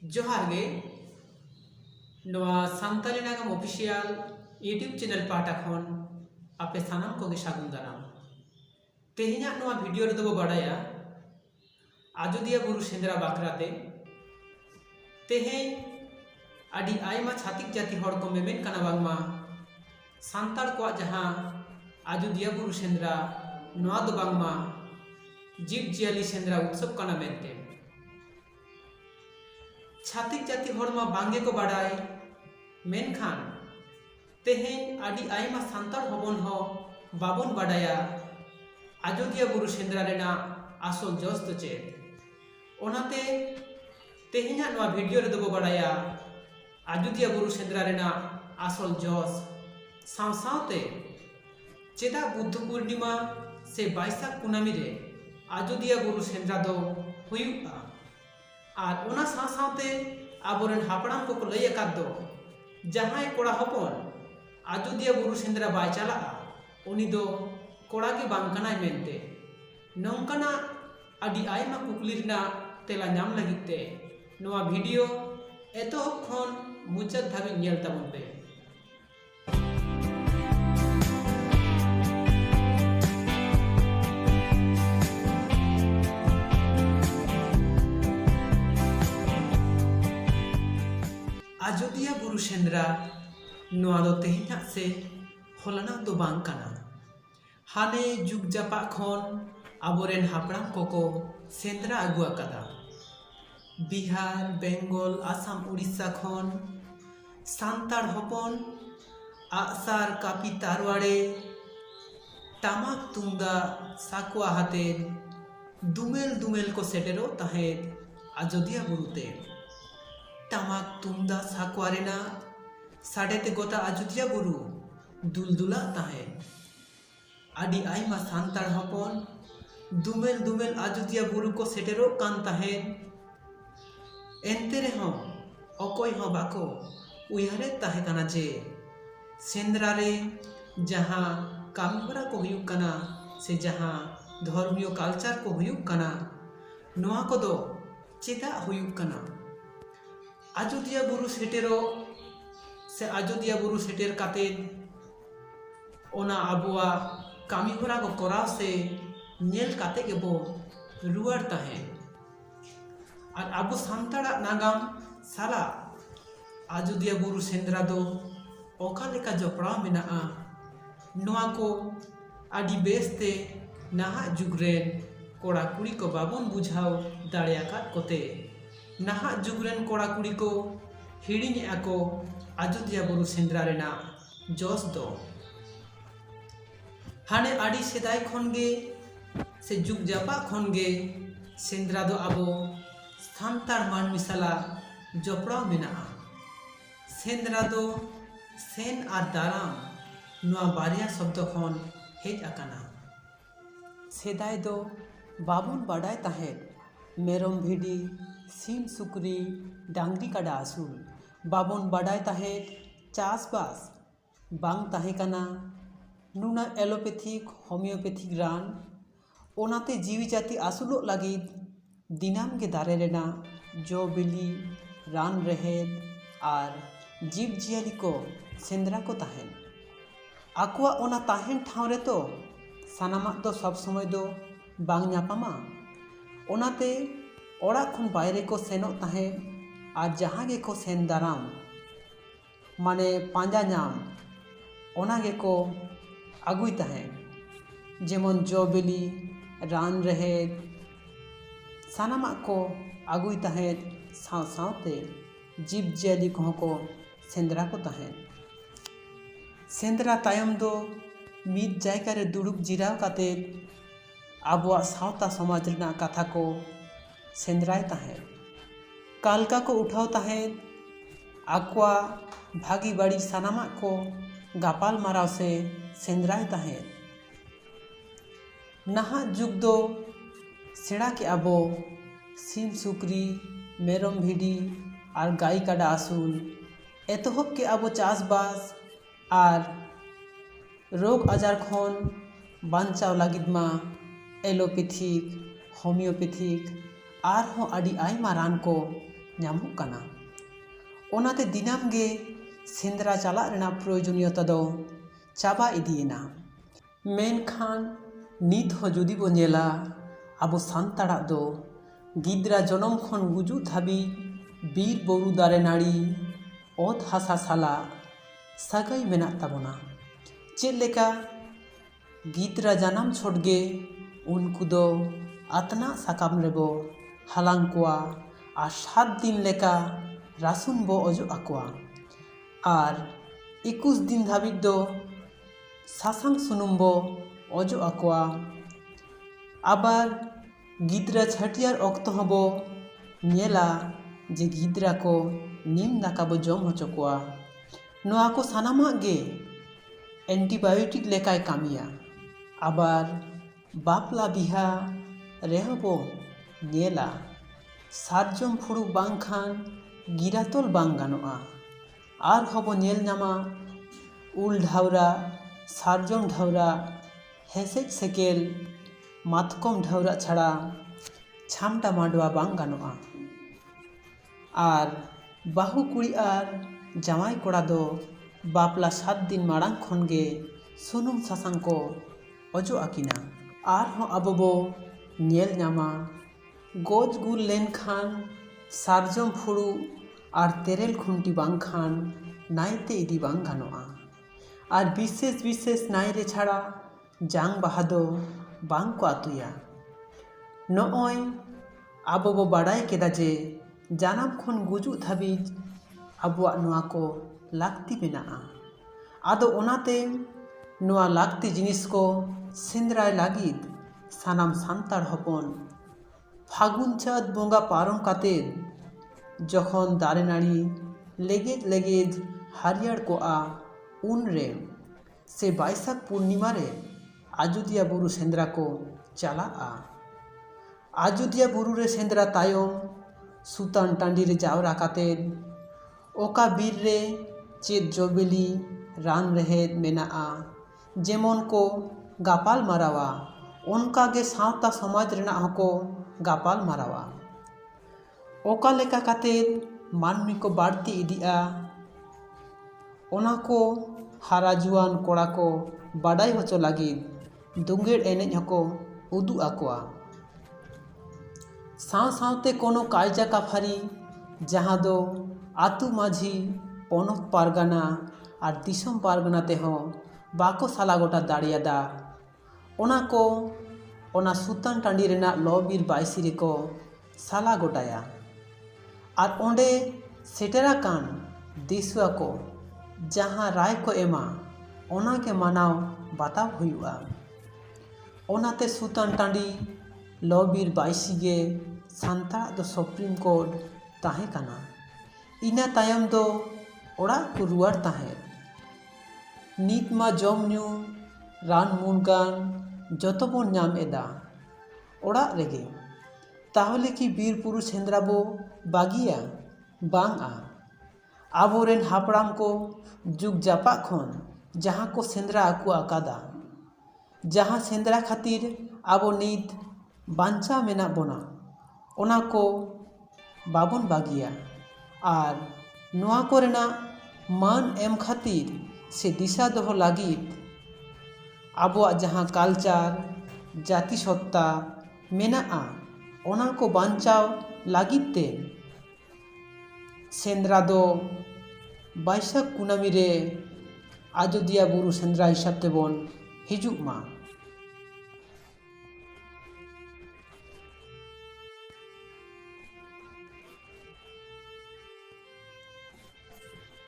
जोहार गे नोआ सान्ताली नागाम official YouTube channel पाटा खन आपे सानाम को सागुन दाराम तेहिना नोआ वीडियो रे दो बाड़ाया आजोदिया बुरु सेंद्रा बाखराते तेहें आदि आयमा छातिक जाति हड़ को मेमेन काना बांगमा सान्ताड़ को जहां आजोदिया बुरु सेंद्रा नोआ दो बांगमा जीव जियाली सेंद्रा उत्सव काना मेनते छातिक जाति हड़मा बांगे को बाड़ाय मेनखान तेहें आदि आयमा सान्ताड़ हबन हो बाबन बाड़ाया आजोदिया बुरु सेंद्रा रेना आसल जस तो चेद ओनाते तेहेना नोआ वीडियो रे दो बाड़ाया आजोदिया बुरु सेंद्रा रेना आसल जस साव सावते चेदा बुद्ध पूर्णिमा से बैसाख कुनामी रे आजोदिया बुरु सेंद्रा दो हुयुगा और ओना साव सावते आबोरेन हापड़ाम को लई आकाद दो जहां कोड़ा हपन आजोदिया बुरु सेंद्रा बाय चला उनी दो कोड़ा के बांग कनाय मेनते नौकाना आदि आयमा कुकली रिना तेला नाम लगिते नोआ वीडियो एतोहब खन मुचाद धाबी नेल ताबन पे आजोदिया बुरु सेंद्रा नोआ दो तेहिना से होलाना दो बांग काना हाने जुग जापा खन आबोरेन हापड़ाम को सेंद्रा आगु आकादा बिहार बेंगल आसाम उड़ीसा खन सान्ताड़ हपन आगसार कापी तारवाड़े टामाक तुंगा साकुआ हाते दुमेल दुमेल को सेटेरो ताहेद आजोदिया बुरुते टामाक तुंदा साकुआ रेना साडेते गोटा आजोदिया बुरु दुलदुला ताहे आदि आयमा सान्ताड़ हपन दुमेल दुमेल आजोदिया बुरु को सेटेरो कान ताहे एनते रेहों अकोय हो बाको उयहारे ताहे काना जे सेंद्रा रे जहां कामीहरा को हुयुग काना से जहां धर्मीय कल्चर को हुयुग काना नोआ को दो चेदा हुयुग काना आजोदिया बुरु सेटेरो से आजोदिया बुरु सेटेर काते ओना आबुआ कामीहरा को कराव से नेल काते के बो रुआर ताहे और आबो सान्ताड़ा नागाम साला आजोदिया बुरु सेंद्रा दो ओका लेका जपड़ाव मेनाआ नोआ को आदि बेसते नाहा जुगरेन कोड़ा कुड़ी को बाबन बुझाव दाड़ेयाकाद कोते नाहा जुगरेन कोड़ा कुड़ी को हिड़िने आको आजोदिया बुरु सेंद्रा रेना जस दो हाने आदि सेदाय खनगे से जुग जापा खनगे सेंद्रा दो आबो सान्ताड़ मान मिसाला जपड़ाव मेनाआ सेंद्रा दो सेन और दाराम नोआ बारिया शब्द खन हेज आकाना सेदाय दो बाबन बाडाय ताहेद मेरम भिडी सीम सुकरी डांगरी काडा आसुल बाबन बाडाय ताहेद चासबास बांग ताहे काना नुना एलोपैथिक होमियोपैथिक रान ओनाते जीवी जाति आसुलो लागिद दिनाम के दारे रेना जो बिली रान रहेद और जीव जियाली को सेंद्रा को ताहेन आकुआ ओना ताहेन ठाव रे तो सानामा तो सब समय दो बांग न्यापामा ओनाते ओड़ा खन बायरे को सेनो ताहे और जहाँ गे को सेन दाराम माने पांजा नाम ओना गे को आगुई ताहे जेमन जो बिली रान रहेद सानामा को आगुई ताहेद साव सावते जीव जियाली को सेंद्रा को ताहेन सेंद्रा तायम दो मिद जायगा रे दुड़ुब जिराव काते आबुआ सावता समाज रेना कथा को सेंद्राय ताहेन कालका को उठाव ताहेन आकुआ भागी बाड़ी सानामा को गापाल माराव से सेंद्राय ताहेन नाहा जुग दो सेड़ा के आबो सीम सुकरी मेरम भिडी और गाय काडा आसुल एतहब के आबो चासबास और रोग आजार खन बांचाव लागिद मा एलोपैथिक होमियोपैथिक और आदि आयमा रान को ᱧᱟᱢᱚᱜ ᱠᱟᱱᱟ। ᱚᱱᱟᱛᱮ ᱫᱤᱱᱟᱹᱢ ᱜᱮ ᱥᱮᱸᱫᱽᱨᱟ ᱪᱟᱞᱟᱜ ᱨᱮᱱᱟᱜ ᱯᱨᱚᱭᱳᱡᱚᱱᱤᱭᱚᱛᱟ ᱫᱚ ᱪᱟᱵᱟ ᱤᱫᱤᱭᱮᱱᱟ। ᱢᱮᱱᱠᱷᱟᱱ ᱱᱤᱛ ᱦᱚᱸ ᱡᱩᱫᱤ ᱵᱚ ᱧᱮᱞᱟ ᱟᱵᱚ ᱥᱟᱱᱛᱟᱲᱟᱜ ᱫᱚ ᱜᱤᱫᱽᱨᱟᱹ ᱡᱚᱱᱚᱢ ᱠᱷᱚᱱ ᱜᱩᱡᱩᱜ ᱫᱷᱟᱹᱵᱤᱡ ᱵᱤᱨ ᱵᱩᱨᱩ ᱫᱟᱨᱮ ᱱᱟᱹᱲᱤ ᱚᱛ ᱦᱟᱥᱟ ᱥᱟᱞᱟᱜ ᱥᱟᱹᱜᱟᱹᱭ ᱢᱮᱱᱟᱜ ᱛᱟᱵᱚᱱᱟ। ᱪᱮᱫ ᱞᱮᱠᱟ ᱜᱤᱫᱽᱨᱟᱹ ᱡᱟᱱᱟᱢ ᱪᱷᱚᱴ ᱜᱮ उनको दो अतना साकाम रेबो हालांग कोआ और 7 दिन लेका रासुन बो अजो आकोआ और 21 दिन धाबिज दो सासांग सुनुम बो अजो आकोआ आबार गिद्रा छाटियार अक्तो हबो नेला जे गिद्रा को नीम दाका बो जम होचो कोआ नोआ को सानामा गे एंटीबायोटिक लेकाय कामिया आबार बापला बिहा रेहबो नेला सारजम फुड़ू बांखान गिरातोल बांग गानोआ आर हबो नेल नामा उल ढावरा सारजम ढावरा हेसेज सेकेल मातकम ढावरा छाड़ा छामटा माडवा बांग गानोआ आर बाहु कुड़ी आर जामाई कोड़ा दो बापला 7 दिन माड़ांग खनगे सुनुम सासांग को अजो आकिना आर हों अबो नेल नामा गोज गुल लेन खान सारजम फुड़ू और तेरेल खुंटी बांग खान नाइते इदी बांग गानोआ और विशेष विशेष नाई रे छाड़ा जांग बाहा दो बांग को आतुया नोय आबो बो बाडाय केदा जे जानाम खन गुजु धाबिज आबुआ नोआ को लाक्ति मेनाआ आदो ओनाते नोआ लाक्ति जिनिस को सेंद्राय लागिद सानाम सान्ताड़ हपन फागुन चाँद बोंगा पारम काते जखन दारे नाड़ी लेगेज लेगेज हरियर कोआ उन रे से बैसाख पूर्णिमा रे आजोदिया बुरु सेंद्रा को चलाआ आजोदिया बुरु रे सेंद्रा तायम सुतान टांडी रे जावरा काते ओका बीर रे चेद जोबेली रान रहेद मेनाआ जेमन को गापाल मारावा उनका गे सावता समाज रेना हको गापाल मारावा ओका लेका काते मानमी को बाड़ती इदिया ओना को हारा जुआन कोड़ा को बाडाई होचो लागिद दुंगेड़ एनेज हको उदु आकोआ साव सावते कोनो कायजा काफारी जहाँ दो आतु माझी पनत पारगाना और दिसम पारगाना तेहो बाको साला गोटा दाड़ियादा ओना को ओना सुतान टांडी रेना लॉबीर बायसी रे को साला गोटाया और ओंडे सेटेरा कान दिसुआ को जहाँ राय को एमा ओना के मानाव बाताव हुआ ओनाते सुतान टांडी लॉबीर बायसी गे सान्ताड़ दो सुप्रीम कोर्ट ताहे काना इना तायम दो ओड़ा को रुआर ताहे नीत मा जम न्यू रान मुनगान जतो बन नाम एदा ओड़ा रेगे ताहले कि बीर पुरु सेंद्रा बो बागिया बांगा आबोरेन हापड़ाम को जुग जापा खन जहाँ को सेंद्रा आकु आकादा जहाँ सेंद्रा खातिर आबो नीत बांचा मेना बोना ओना को बाबन बागिया और नोआ को रेना मान एम खातिर से दिशा दोहो लागिद आबोआ जहाँ कल्चर जाति सत्ता मेनाआ ओना को बांचाव लागिद ते सेंद्रा दो बैसाख कुनामी रे आजोदिया बुरु सेंद्रा हिसाब तेबन हिजुग मा।